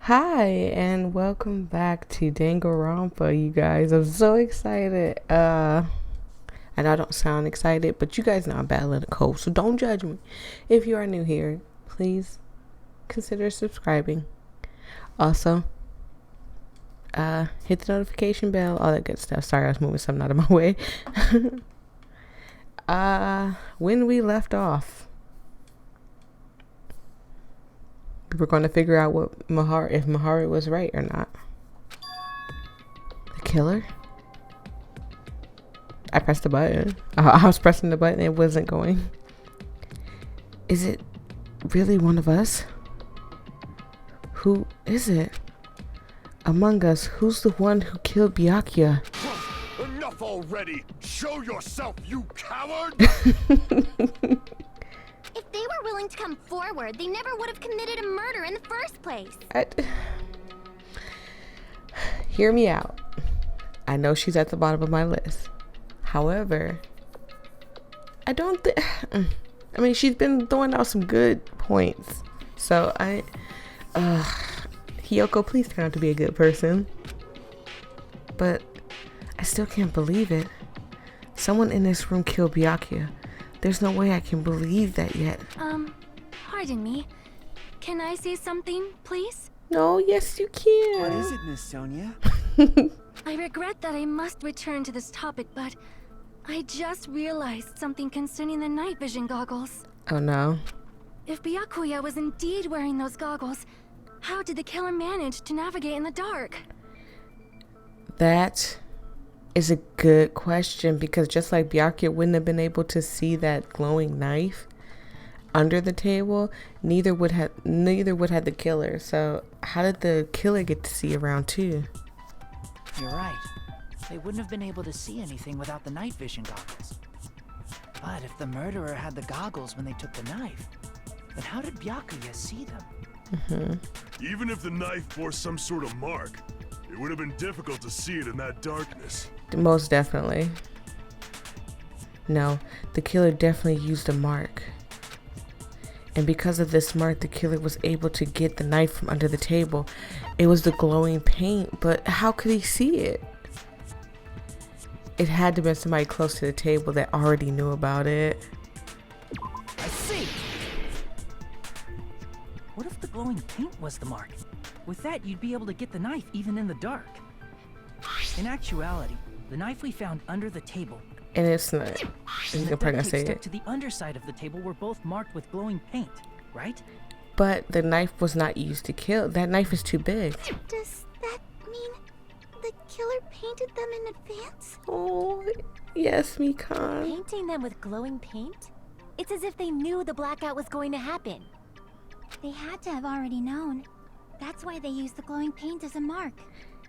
Hi, and welcome back to Danganronpa, you guys. I'm so excited. I know I don't sound excited, but you guys know I'm battling a cold, so don't judge me. If you are new here, please consider subscribing. Also, hit the notification bell, all that good stuff. Sorry, I was moving something out of my way. When we left off, we were going to figure out what if Maharu was right or not. The killer? I pressed the button. I was pressing the button. It wasn't going. Is it really one of us? Who is it? Among us, who's the one who killed Byakuya? Enough already! Show yourself, you coward! If they were willing to come forward, they never would have committed a murder in the first place. Hear me out. I know she's at the bottom of my list. However, I don't think... I mean, she's been throwing out some good points. So, Hiyoko, please turn out to be a good person. But I still can't believe it. Someone in this room killed Byakuya. There's no way I can believe that yet. Pardon me. Can I say something, please? No, yes you can. What is it, Miss Sonia? I regret that I must return to this topic, but I just realized something concerning the night vision goggles. Oh no. If Byakuya was indeed wearing those goggles, how did the killer manage to navigate in the dark? That is a good question, because just like Byakuya wouldn't have been able to see that glowing knife under the table, neither would have the killer. So how did the killer get to see around too? You're right. They wouldn't have been able to see anything without the night vision goggles. But if the murderer had the goggles when they took the knife, then how did Byakuya see them? Even if the knife bore some sort of mark, it would have been difficult to see it in that darkness. Most definitely. No, the killer definitely used a mark. And because of this mark, the killer was able to get the knife from under the table. It was the glowing paint, but how could he see it? It had to have been somebody close to the table that already knew about it. I see! What if the glowing paint was the mark? With that, you'd be able to get the knife even in the dark. In actuality, the knife we found under the table And it's not. I'm probably gonna say stuck it. to the underside of the table were both marked with glowing paint, right? But the knife was not used to kill. That knife is too big. Does that mean the killer painted them in advance? Oh, yes, Mikan. Painting them with glowing paint? It's as if they knew the blackout was going to happen. They had to have already known. That's why they used the glowing paint as a mark.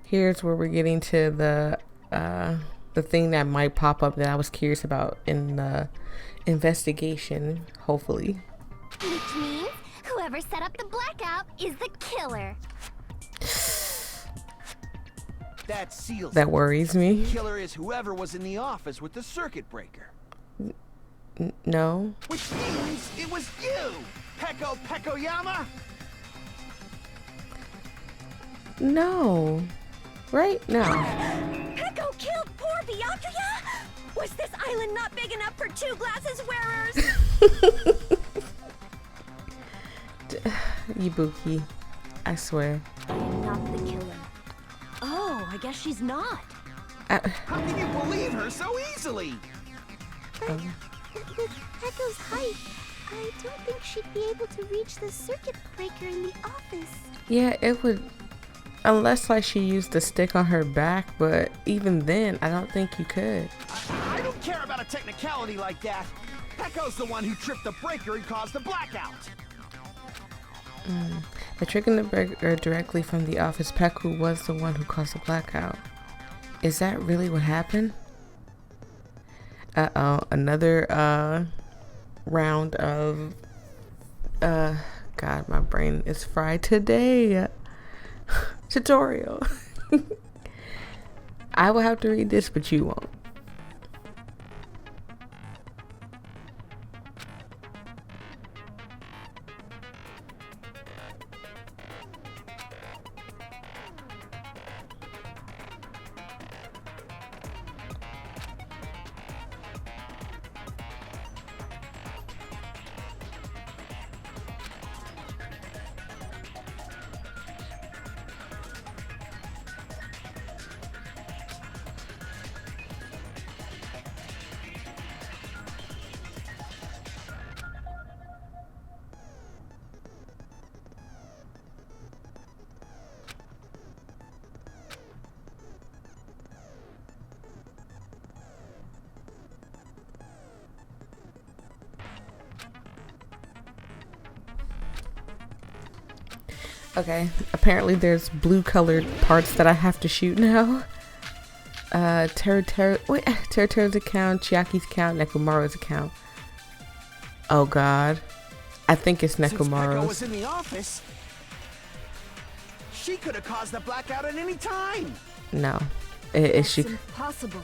Here's where we're getting to the thing that might pop up that I was curious about in the investigation, hopefully. Which means whoever set up the blackout is the killer. That seals That worries me. The killer is whoever was in the office with the circuit breaker. No. Which means it was you, Peko Peko Yama! No. Right? No. Peko killed poor Byakuya? Was this island not big enough for two glasses wearers? Ibuki. I swear. I am not the killer. Oh, I guess she's not. How can you believe her so easily? With Peko's height, I don't think she'd be able to reach the circuit breaker in the office. Yeah, it would. Unless like she used the stick on her back, but even then, I don't think you could. I don't care about a technicality like that. Peko's the one who tripped the breaker and caused the blackout. By tricking the breaker directly from the office, Peko was the one who caused the blackout. Is that really what happened? Uh-oh, another round of God, my brain is fried today. Tutorial. I will have to read this, but you won't. Okay, apparently there's blue colored parts that I have to shoot now. Teru's account, Chiaki's account, Nekomaru's account. Oh god. I think it's Since Peko Nekomaru's. was in the office, she could have caused the blackout at any time. No. It's she. Impossible.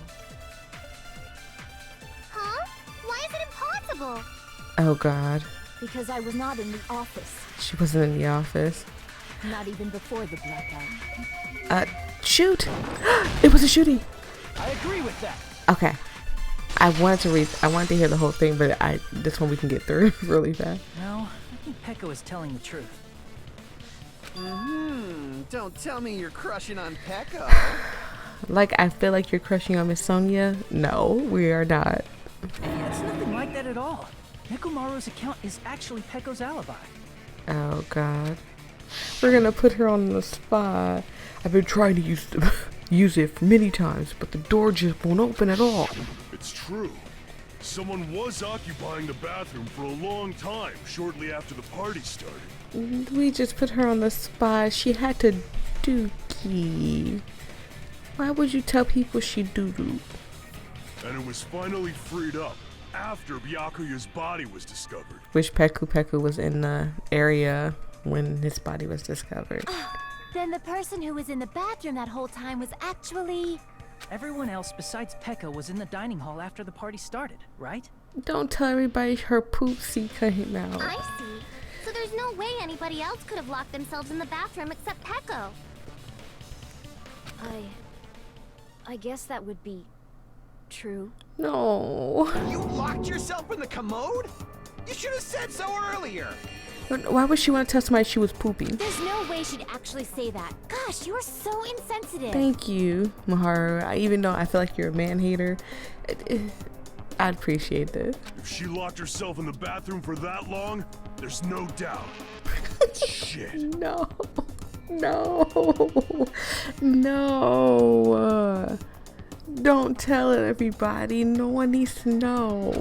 Huh? Why is it impossible? Oh god. Because I was not in the office. She wasn't in the office. Not even before the blackout. Shoot! It was a shooting! I agree with that. Okay. I wanted to hear the whole thing, but this one we can get through really fast. No, I think Peko is telling the truth. Don't tell me you're crushing on Peko. Like, I feel like you're crushing on Miss Sonia. No, we are not. It's nothing like that at all. Nekomaru's account is actually Peko's alibi. Oh god. We're gonna put her on the spot. I've been trying to use it many times, but the door just won't open at all. It's true. Someone was occupying the bathroom for a long time shortly after the party started. We just put her on the spot. She had to dookie. Why would you tell people she doo-doo? And it was finally freed up after Byakuya's body was discovered. Which Peko Peko was in the area when his body was discovered. Then the person who was in the bathroom that whole time was actually... Everyone else besides Peko was in the dining hall after the party started, right? Don't tell everybody her poopsie came out. I see. So there's no way anybody else could have locked themselves in the bathroom except Peko. I guess that would be true. No. You locked yourself in the commode? You should have said so earlier. Why would she want to tell somebody she was pooping? There's no way she'd actually say that. Gosh, you are so insensitive. Thank you, Maharu. Even though I feel like you're a man hater, I'd appreciate this. If she locked herself in the bathroom for that long, there's no doubt. Shit. No. No. No. Don't tell it, everybody. No one needs to know.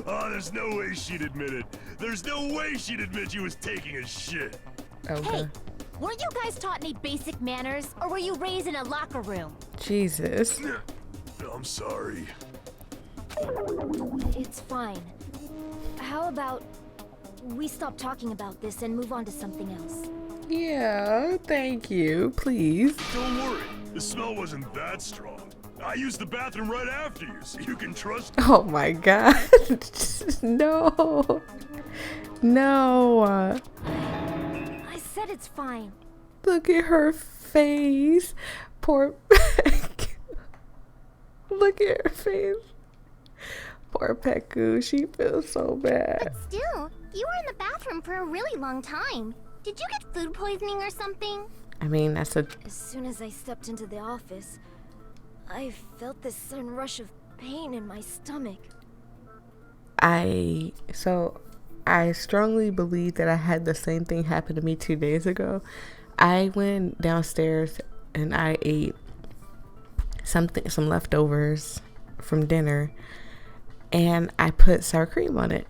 Oh, there's no way she'd admit it. There's no way she'd admit she was taking a shit. Okay. Hey, weren't you guys taught any basic manners, or were you raised in a locker room? Jesus. I'm sorry. It's fine. How about we stop talking about this and move on to something else? Yeah, thank you. Please. Don't worry. The smell wasn't that strong. I used the bathroom right after you, so you can trust. Oh my god. No. No. I said it's fine. Look at her face. Poor. Look at her face. Poor Peku. She feels so bad. But still, you were in the bathroom for a really long time. Did you get food poisoning or something? I mean, that's a. As soon as I stepped into the office, I felt this sudden rush of pain in my stomach. I strongly believe that I had the same thing happen to me 2 days ago. I went downstairs and I ate some leftovers from dinner, and I put sour cream on it.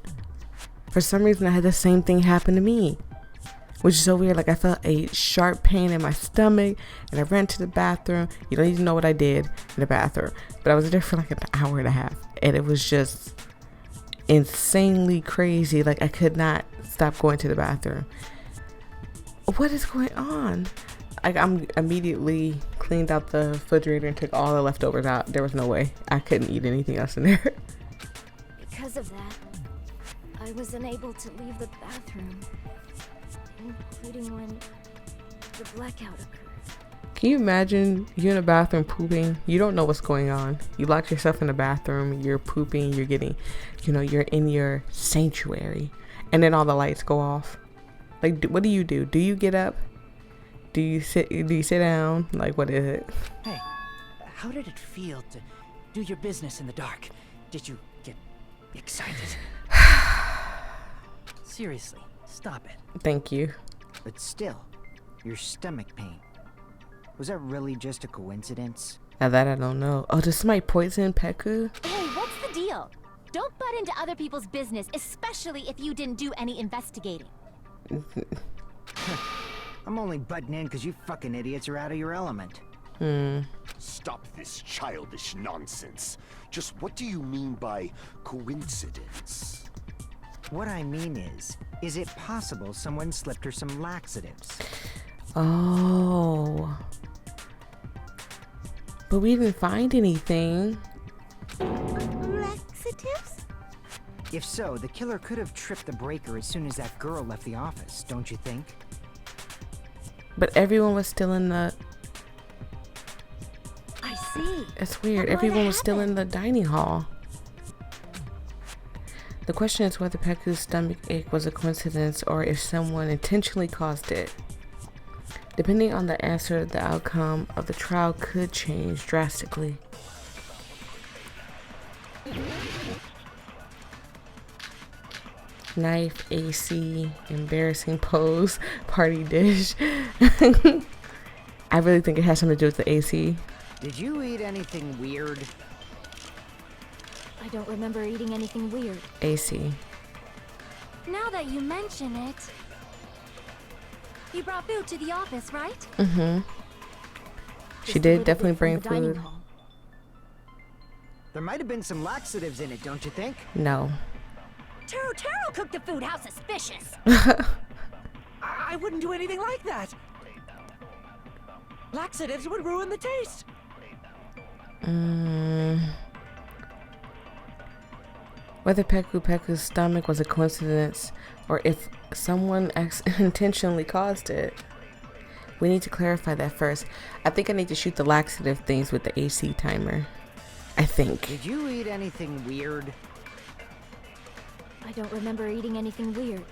For some reason, I had the same thing happen to me, which is so weird. Like, I felt a sharp pain in my stomach, and I ran to the bathroom. You don't even know what I did in the bathroom, but I was there for like an hour and a half, and it was just insanely crazy. Like, I could not stop going to the bathroom. What is going on? Like, I'm immediately cleaned out the refrigerator and took all the leftovers out. There was no way I couldn't eat anything else in there. Because of that, I was unable to leave the bathroom, including when the blackout occurred. Can you imagine you're in a bathroom pooping? You don't know what's going on. You locked yourself in the bathroom. You're pooping. You're getting, you're in your sanctuary, and then all the lights go off. Like, what do? Do you get up? Do you sit down? Like, what is it? Hey, how did it feel to do your business in the dark? Did you get excited? Seriously, stop it. Thank you. But still, your stomach pain. Was that really just a coincidence? Now that I don't know. Oh, does somebody poison Peku? Hey, what's the deal? Don't butt into other people's business, especially if you didn't do any investigating. I'm only butting in because you fucking idiots are out of your element. Stop this childish nonsense. Just what do you mean by coincidence? What I mean is it possible someone slipped her some laxatives? Oh. But we didn't find anything. Laxatives? If so, the killer could have tripped the breaker as soon as that girl left the office, don't you think? But everyone was still in the... I see. It's weird. What might Everyone have was still in the dining hall. The question is whether Peku's stomach ache was a coincidence or if someone intentionally caused it. Depending on the answer, the outcome of the trial could change drastically. Knife, AC, embarrassing pose, party dish. I really think it has something to do with the AC. Did you eat anything weird? I don't remember eating anything weird. AC. Now that you mention it, you brought food to the office, right? Mm-hmm. She Just a did little definitely bit from bring the dining food. hall. There might have been some laxatives in it, don't you think? No. Taro cooked the food. How suspicious! I wouldn't do anything like that. Laxatives would ruin the taste. Whether Peku's stomach was a coincidence or if someone intentionally caused it. We need to clarify that first. I think I need to shoot the laxative things with the AC timer. I think. Did you eat anything weird? I don't remember eating anything weird.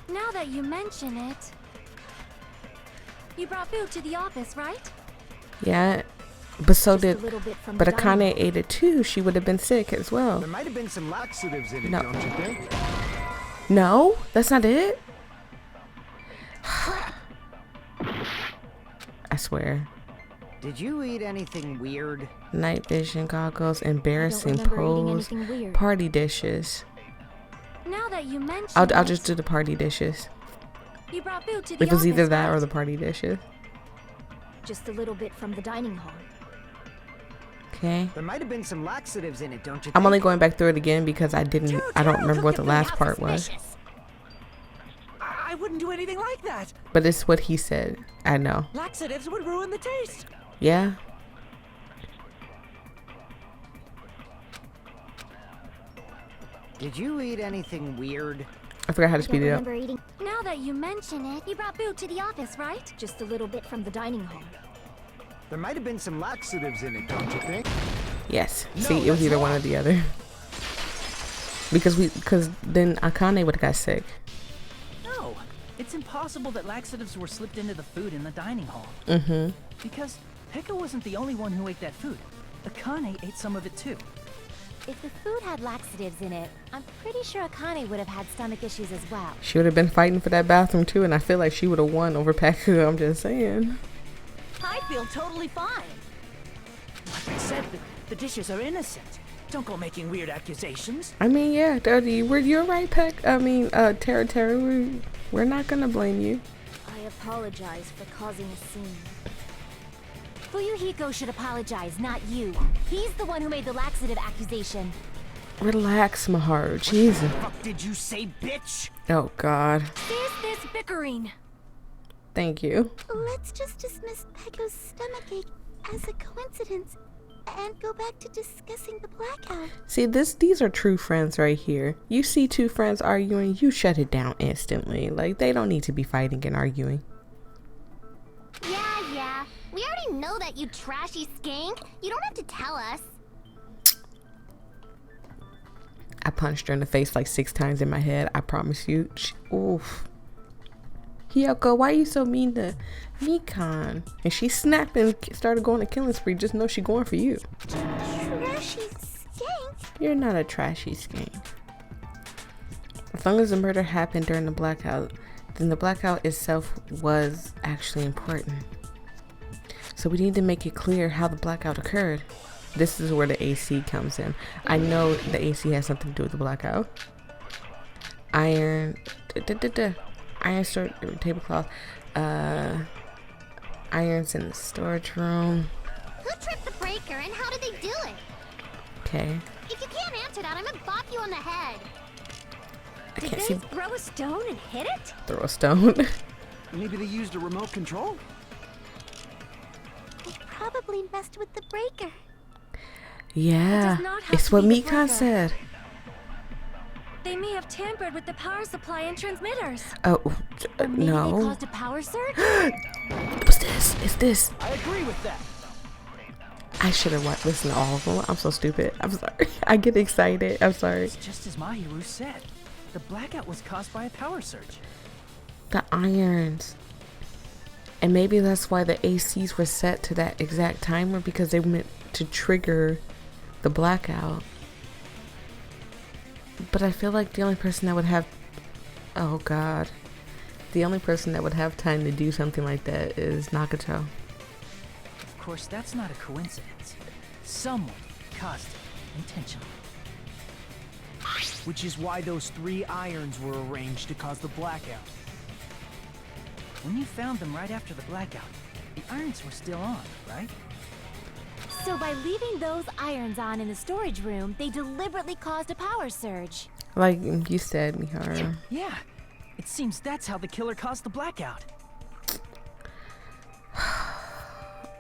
Now that you mention it, you brought food to the office, right? Yeah. But so Just a did... little bit from But the dining Akane hall. ate it too. She would have been sick as well. There might have been some laxatives in it, No. don't you think? No? That's not it? I swear. Did you eat anything weird? Night vision goggles, embarrassing remember eating pose, anything weird. party dishes. Now that you mention I'll it, just do the party dishes. you brought food to the It was office, either that or right? the party dishes. Just a little bit from the dining hall. Okay. There might have been some laxatives in it, don't you think? I'm only going back through it again because I don't remember what the last part was. I wouldn't do anything like that. But it's what he said. I know. Laxatives would ruin the taste. Yeah. Did you eat anything weird? I forgot how to Don't speed it up. remember eating. Now that you mention it, you brought food to the office, right? Just a little bit from the dining hall. There might have been some laxatives in it, don't you think? Yes. No, See, it was that's either one wrong. or the other. Because then Akane would have got sick. No, it's impossible that laxatives were slipped into the food in the dining hall. Mm-hmm. Because Peko wasn't the only one who ate that food. Akane ate some of it too. If the food had laxatives in it, I'm pretty sure Akane would have had stomach issues as well. She would have been fighting for that bathroom too, and I feel like she would have won over Peku. I'm just saying. I feel totally fine. Like I said, the dishes are innocent. Don't go making weird accusations. I mean, yeah, you're right, Peck. I mean, Tara, we're not gonna blame you. I apologize for causing a scene. Fuyuhiko should apologize, not you. He's the one who made the laxative accusation. Relax, Maharu. Jesus. Fuck did you say, bitch? Oh, God. There's this bickering. Thank you. Let's just dismiss Peko's stomachache as a coincidence and go back to discussing the blackout. See, these are true friends right here. You see two friends arguing, you shut it down instantly. Like, they don't need to be fighting and arguing. Yeah. We already know that, you trashy skank. You don't have to tell us. I punched her in the face like 6 times in my head. I promise you. Oof. Hiyoko, why are you so mean to Mikan? And she snapped and started going to killing spree. Just know she going for you. Trashy skank? You're not a trashy skank. As long as the murder happened during the blackout, then the blackout itself was actually important. So we need to make it clear how the blackout occurred. This is where the AC comes in. I know the AC has something to do with the blackout. iron, iron store tablecloth, irons in the storage room. Who tripped the breaker and how did they do it? Okay, If you can't answer that, I'm gonna bop you on the head. I Did can't they see. throw a stone and hit it? Throw a stone. Maybe they used a remote control? They probably messed with the breaker. Yeah, does not have it's to what be the Mikan breaker. said. They may have tampered with the power supply and transmitters. Oh, Or maybe they no. caused a power surge? What's this? It's this. I agree with that. I should have listened to all of them. I'm so stupid. I'm sorry. I get excited. I'm sorry. It's just as Mahiru said. The blackout was caused by a power surge. The irons. And maybe that's why the ACs were set to that exact timer, because they meant to trigger the blackout. But I feel like the only person that would have, oh god, the only person that would have time to do something like that is Nagato. Of course, that's not a coincidence. Someone caused it intentionally. Which is why those 3 irons were arranged to cause the blackout. When you found them right after the blackout, the irons were still on, right? So by leaving those irons on in the storage room, they deliberately caused a power surge. Like you said, Miharu. Yeah. It seems that's how the killer caused the blackout.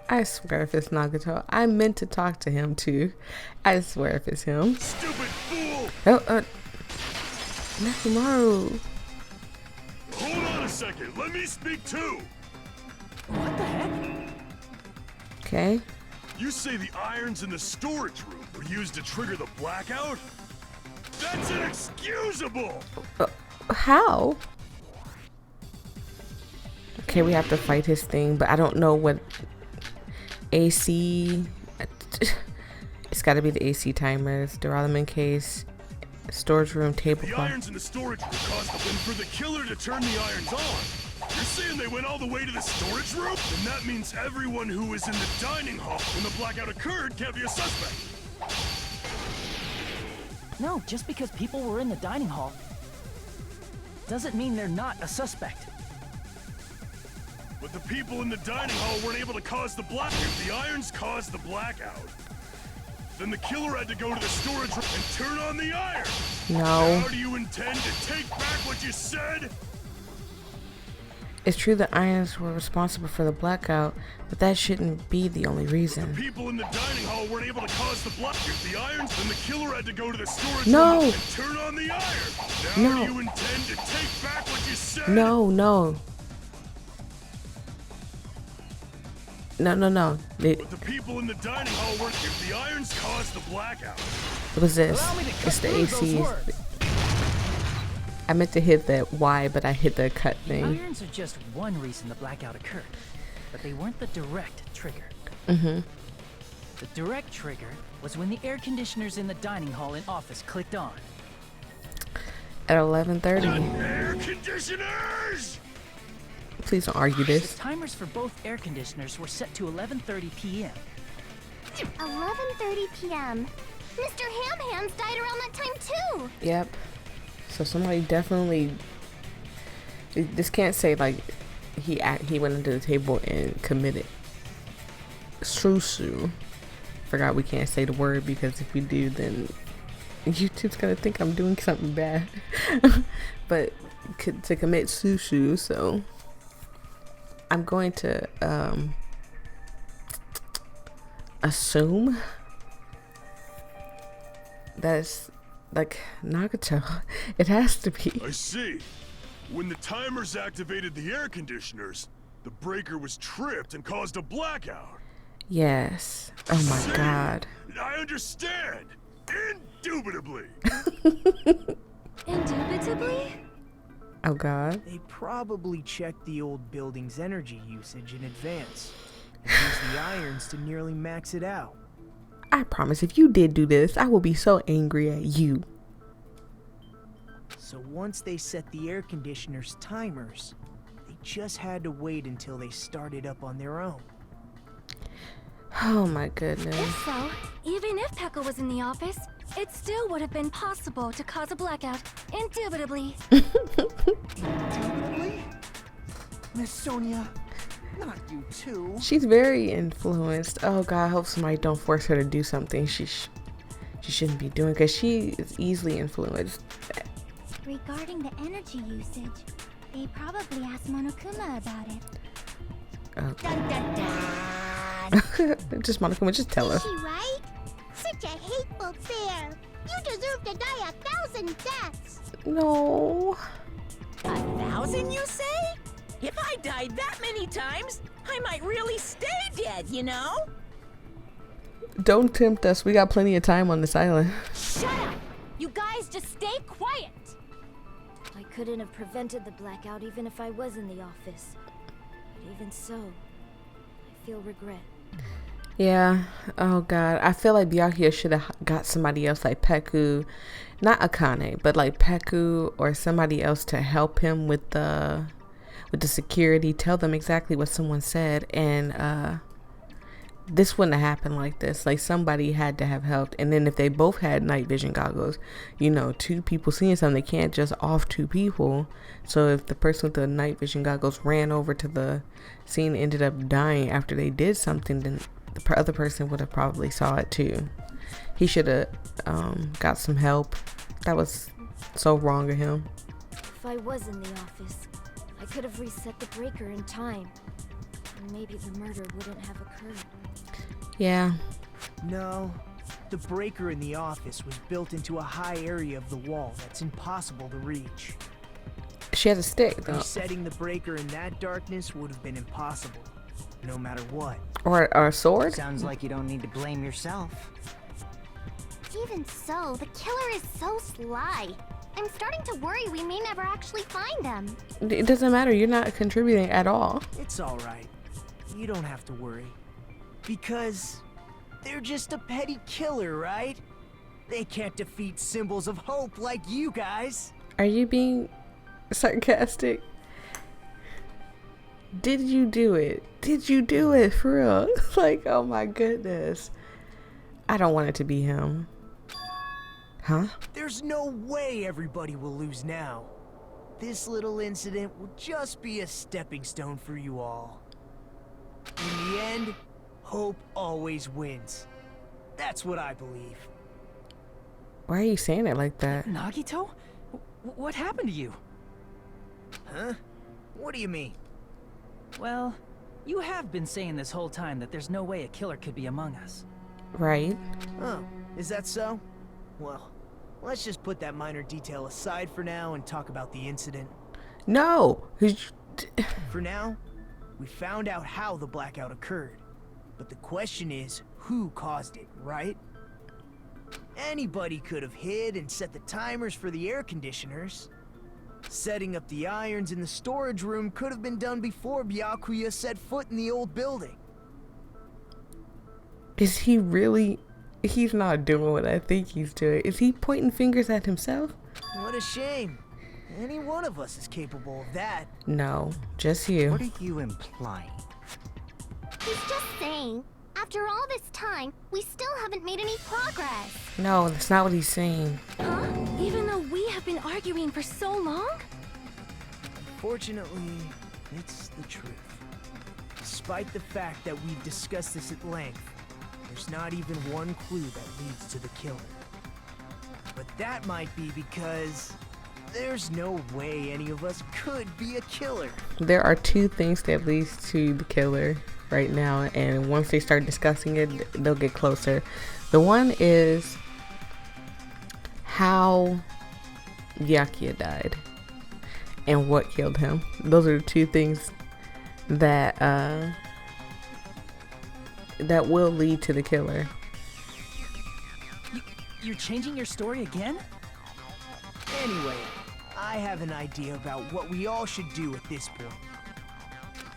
I swear if it's Nagato. I meant to talk to him too. I swear if it's him. Stupid fool! Oh, Nekomaru. Hold on a second. Let me speak too. What the heck? Okay. You say the irons in the storage room were used to trigger the blackout? That's inexcusable! How? Okay, we have to fight his thing, but I don't know what AC. It's got to be the AC timers, derailment case, storage room, The tablecloth. irons in the storage room caused them for the killer to turn the irons on. You're saying they went all the way to the storage room? Then that means everyone who was in the dining hall when the blackout occurred can't be a suspect. No, just because people were in the dining hall doesn't mean they're not a suspect. But the people in the dining hall weren't able to cause the blackout. If the irons caused the blackout, then the killer had to go to the storage room and turn on the iron. No. How do you intend to take back what you said? It's true the irons were responsible for the blackout, but that shouldn't be the only reason. People in the dining hall weren't able to cause the blackout. If the irons, then the killer had to go to the storage No. room and turn on the iron. Now No. do you intend to take back what you said? No. No. But the people in the dining hall weren't. If the irons caused the blackout, What was this? Allow me to cut It's the through those ACs. words. I meant to hit that Y, but I hit the cut The thing. irons are just one reason the blackout occurred, but they weren't the direct trigger. Mm-hmm. The direct trigger was when the air conditioners in the dining hall and office clicked on. At 11:30. air conditioners! Please don't argue The this. timers for both air conditioners were set to 11:30 p.m. 11:30 p.m. Mr. Ham Hands died around that time too. Yep. So somebody definitely. This can't say like he went into the table and committed susu. Forgot we can't say the word because if we do, then YouTube's gonna think I'm doing something bad. But to commit susu, so I'm going to assume that's like Nagato. It has to be. I see. When the timers activated the air conditioners, the breaker was tripped and caused a blackout. Yes. Oh See? my god. I understand. Indubitably. Indubitably? Oh god. They probably checked the old building's energy usage in advance and used the irons to nearly max it out. I promise if you did do this, I will be so angry at you. So once they set the air conditioner's timers, they just had to wait until they started up on their own. Oh my goodness. If so, even if Peko was in the office, It still would have been possible to cause a blackout, indubitably. Indubitably? Miss Sonia, not you too. She's very influenced. Oh God, I hope somebody don't force her to do something she shouldn't be doing, because she is easily influenced. Regarding the energy usage, they probably asked Monokuma about it. Oh. Dun dun dun! Just Monokuma, just tell her. Is she right? Such a hateful bear. You deserve to die 1,000 deaths. No. 1,000, you say? If I died that many times, I might really stay dead, you know? Don't tempt us. We got plenty of time on this island. Shut up! You guys just stay quiet! I couldn't have prevented the blackout even if I was in the office. But even so, I feel regret. Yeah. Oh God. I feel like Byakuya should have got somebody else like Peko, not Akane, but like Peko or somebody else to help him with the security. Tell them exactly what someone said, and this wouldn't have happened like this. Like, somebody had to have helped. And then if they both had night vision goggles, you know, two people seeing something, they can't just off two people. So if the person with the night vision goggles ran over to the scene and ended up dying after they did something, then the other person would have probably saw it too. He should have got some help. That was so wrong of him. If I was in the office, I could have reset the breaker in time. And maybe the murder wouldn't have occurred. Yeah. No. The breaker in the office was built into a high area of the wall that's impossible to reach. She has a stick though. Resetting the breaker in that darkness would have been impossible, no matter what. Or a sword? Sounds like you don't need to blame yourself. Even so, the killer is so sly. I'm starting to worry we may never actually find them. It doesn't matter. You're not contributing at all. It's alright. You don't have to worry. Because they're just a petty killer, right? They can't defeat symbols of hope like you guys. Are you being sarcastic? Did you do it? Did you do it for real? Like, oh my goodness. I don't want it to be him. Huh? There's no way everybody will lose now. This little incident will just be a stepping stone for you all. In the end, hope always wins. That's what I believe. Why are you saying it like that? Nagito? What happened to you? Huh? What do you mean? Well, you have been saying this whole time that there's no way a killer could be among us. Right? Oh, is that so? Well, let's just put that minor detail aside for now and talk about the incident. No! For now, we found out how the blackout occurred. But the question is, who caused it, right? Anybody could have hid and set the timers for the air conditioners. Setting up the irons in the storage room could have been done before Byakuya set foot in the old building. Is he really... He's not doing what I think he's doing. Is he pointing fingers at himself? What a shame. Any one of us is capable of that. No, just you. What are you implying? He's just saying, after all this time, we still haven't made any progress. No, that's not what he's saying. Huh? Even though we have been arguing for so long? Fortunately, it's the truth. Despite the fact that we've discussed this at length, there's not even one clue that leads to the killer. But that might be because there's no way any of us could be a killer. There are two things that leads to the killer right now, and once they start discussing it, they'll get closer. The one is how Byakuya died and what killed him. Those are the two things that that will lead to the killer. You're changing your story again? Anyway, I have an idea about what we all should do at this point.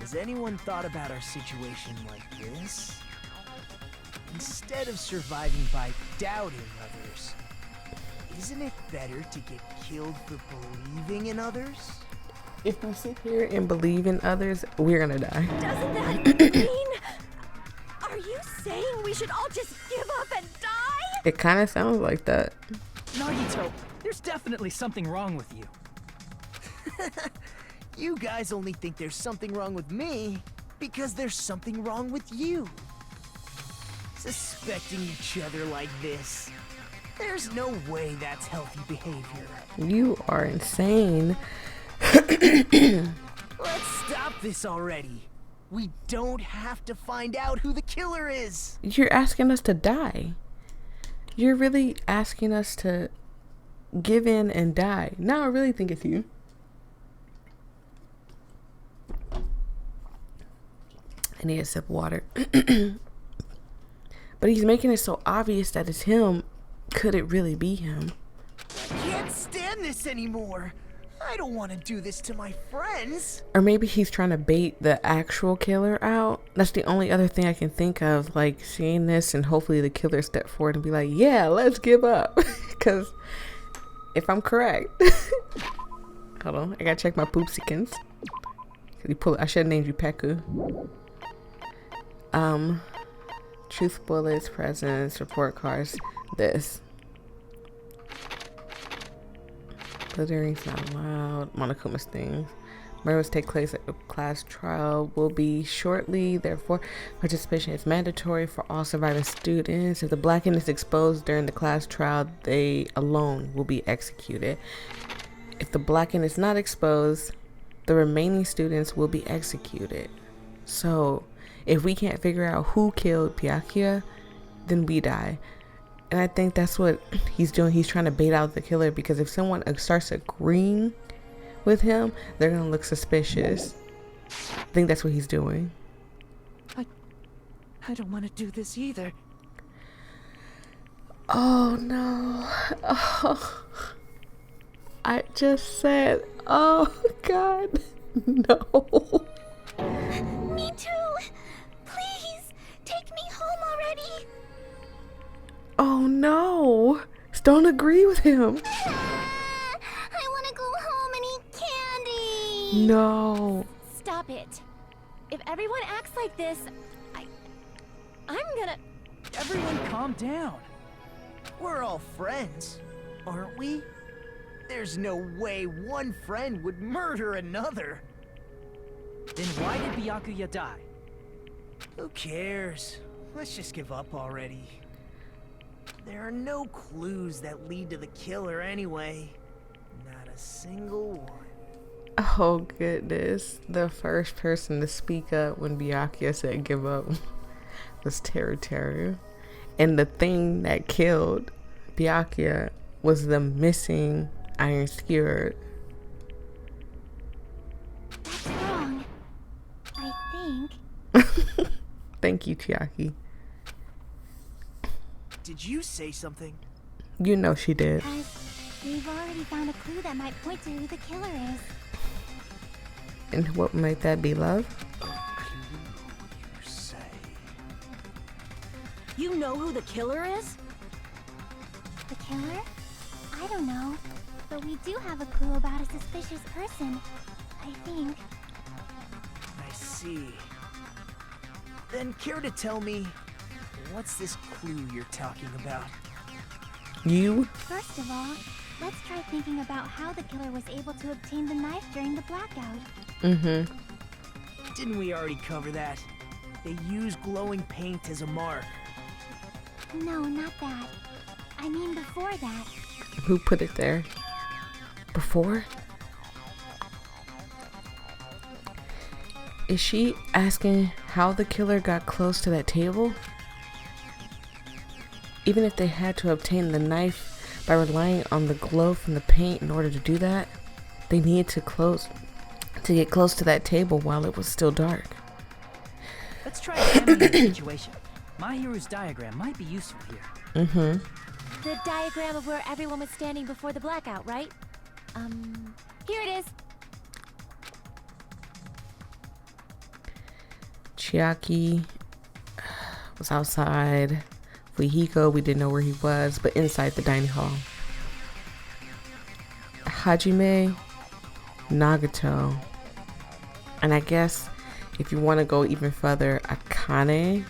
Has anyone thought about our situation like this? Instead of surviving by doubting others, isn't it better to get killed for believing in others? If we sit here and believe in others, we're gonna die. Doesn't that mean... Are you saying we should all just give up and die? It kind of sounds like that. Nagito, there's definitely something wrong with you. You guys only think there's something wrong with me because there's something wrong with you. Suspecting each other like this. There's no way that's healthy behavior. You are insane. Let's stop this already. We don't have to find out who the killer is. You're asking us to die. You're really asking us to give in and die. Now I really think it's you. I need a sip of water. But he's making it so obvious that it's him. Could it really be him? I can't stand this anymore. I don't want to do this to my friends. Or maybe he's trying to bait the actual killer out. That's the only other thing I can think of. Like seeing this and hopefully the killer step forward and be like, yeah, let's give up. Because if I'm correct. Hold on. I gotta check my poopsikins. I should have named you Peko. Truth bullets, presents, report cards. This. Glittering's not allowed. Monokuma's things. Murders take place at a class trial will be shortly. Therefore, participation is mandatory for all surviving students. If the blacking is exposed during the class trial, they alone will be executed. If the blacking is not exposed, the remaining students will be executed. So, if we can't figure out who killed Byakuya, then we die. And I think that's what he's doing. He's trying to bait out the killer because if someone starts agreeing with him, they're going to look suspicious. I think that's what he's doing. I don't want to do this either. Oh no. Oh. I just said, oh God, no. Me too. Please, take me home already. Oh no. Don't agree with him. I want to go home and eat candy. No. Stop it. If everyone acts like this, I'm gonna... Everyone calm down. We're all friends, aren't we? There's no way one friend would murder another. Then why did Byakuya die? Who cares? Let's just give up already. There are no clues that lead to the killer anyway. Not a single one. Oh goodness. The first person to speak up when Byakuya said give up was Teru. And the thing that killed Byakuya was the missing iron skewer. That's wrong. I think. Thank you, Chiaki. Did you say something? You know she did. We've already found a clue that might point to who the killer is. And what might that be, love? You know who the killer is? The killer? I don't know. But we do have a clue about a suspicious person. I think. I see. Then care to tell me, what's this clue you're talking about? You? First of all, let's try thinking about how the killer was able to obtain the knife during the blackout. Mm-hmm. Didn't we already cover that? They use glowing paint as a mark. No, not that. I mean before that. Who put it there? Before? Is she asking how the killer got close to that table? Even if they had to obtain the knife by relying on the glow from the paint in order to do that, they needed to get close to that table while it was still dark. Let's try examining the situation. My hero's diagram might be useful here. Mm-hmm. The diagram of where everyone was standing before the blackout, right? Here it is. Chiaki was outside. Fuyuhiko, we didn't know where he was, but inside the dining hall. Hajime, Nagato, and I guess if you want to go even further, Akane.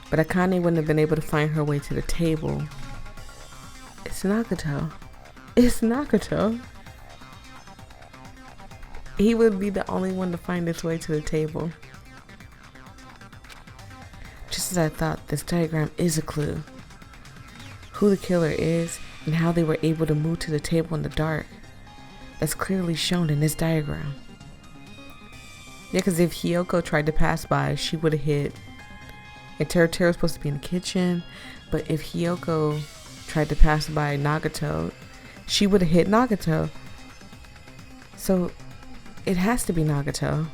But Akane wouldn't have been able to find her way to the table It's Nagato. It's Nagato. He would be the only one to find his way to the table. Just as I thought, this diagram is a clue. Who the killer is and how they were able to move to the table in the dark. That's clearly shown in this diagram. Yeah, because if Hiyoko tried to pass by, she would have hit. And Teru was supposed to be in the kitchen, but if Hiyoko tried to pass by Nagato, she would have hit Nagato. So it has to be Nagato.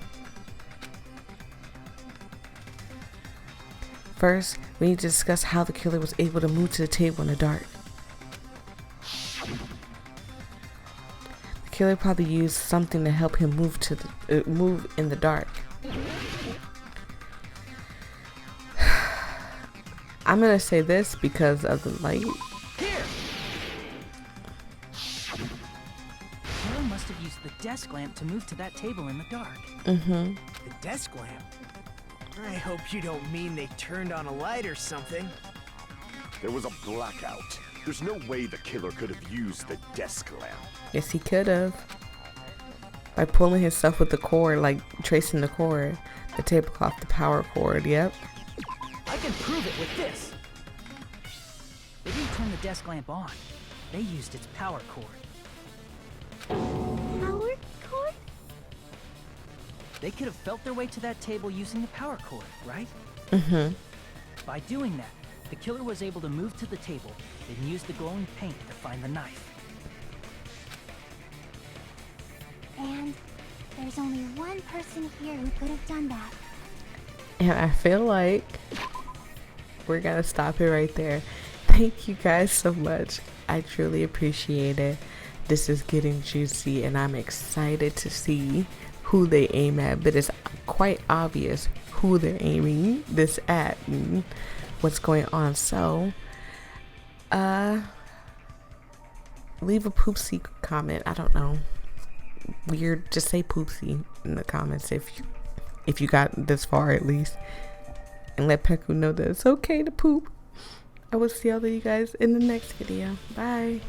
First, we need to discuss how the killer was able to move to the table in the dark. The killer probably used something to help him move to the move in the dark. I'm gonna say this because of the light. Here. Killer must have used the desk lamp to move to that table in the dark. The desk lamp? I hope you don't mean they turned on a light or something. There was a blackout. There's no way the killer could have used the desk lamp. Yes, he could have. By pulling himself with the cord, like tracing the cord, the tablecloth, the power cord. Yep. I can prove it with this. They didn't turn the desk lamp on. They used its power cord. Power cord? They could have felt their way to that table using the power cord, right? By doing that, the killer was able to move to the table and use the glowing paint to find the knife. And there's only one person here who could have done that. And I feel like we're gonna stop it right there. Thank you guys so much. I truly appreciate it. This is getting juicy and I'm excited to see who they aim at, but it's quite obvious who they're aiming this at and what's going on. So leave a poopsie comment. I don't know, weird, just say poopsie in the comments if you got this far at least, and let Peko know that it's okay to poop. I will see all of you guys in the next video. Bye.